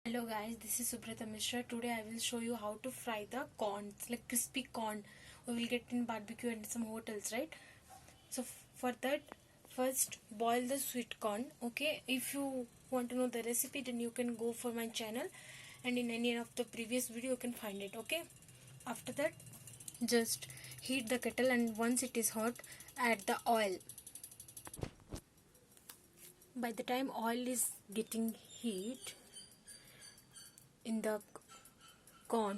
Hello guys, this is Subrata Mishra. Today I will show you how to fry the corn, like crispy corn. We will get in barbecue and some hotels, right? So for that, first boil the sweet corn. Okay, if you want to know the recipe, then you can go for my channel, and in any of the previous video you can find it. Okay. After that, just heat the kettle, and once it is hot, add the oil. By the time oil is getting heat, in the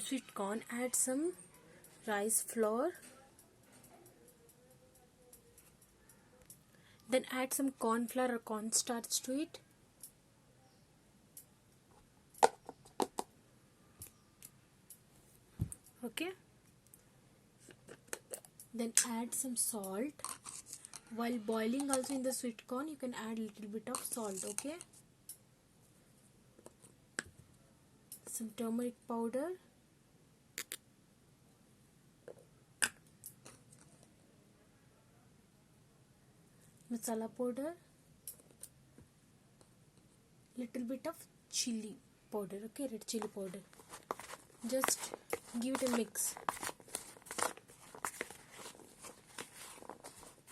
sweet corn, add some rice flour, then add some corn flour or cornstarch to it. Okay, then add some salt. While boiling also in the sweet corn, you can add little bit of salt. Okay, some turmeric powder, masala powder, little bit of chili powder. Okay, red chili powder. Just give it a mix.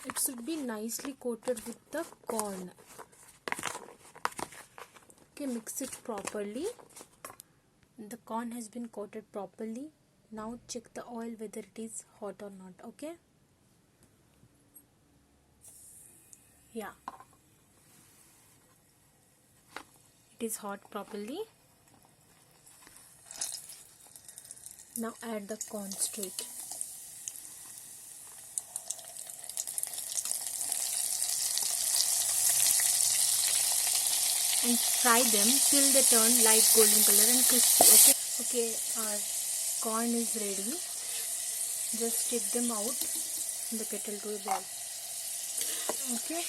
It should be nicely coated with the corn. Okay, mix it properly. The corn has been coated properly. Now check the oil whether it is hot or not. Okay, yeah, it is hot properly. Now add the corns to it. And fry them till they turn light golden color and crispy. Okay, our corn is ready. Just take them out in the kettle to a boil. Okay,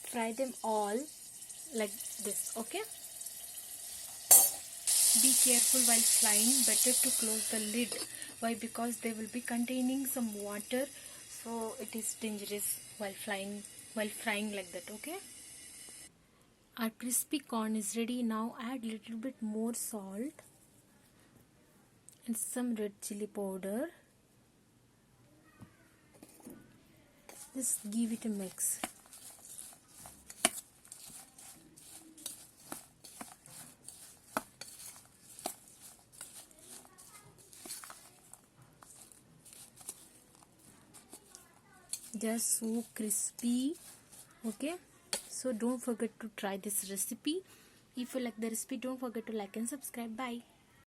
fry them all like this. Okay, be careful while frying. Better to close the lid. Why? Because they will be containing some water, so it is dangerous while frying like that. Okay, our crispy corn is ready. Now add little bit more salt and some red chili powder. Just give it a mix. They are so crispy. Okay, so don't forget to try this recipe. If you like the recipe, don't forget to like and subscribe. Bye.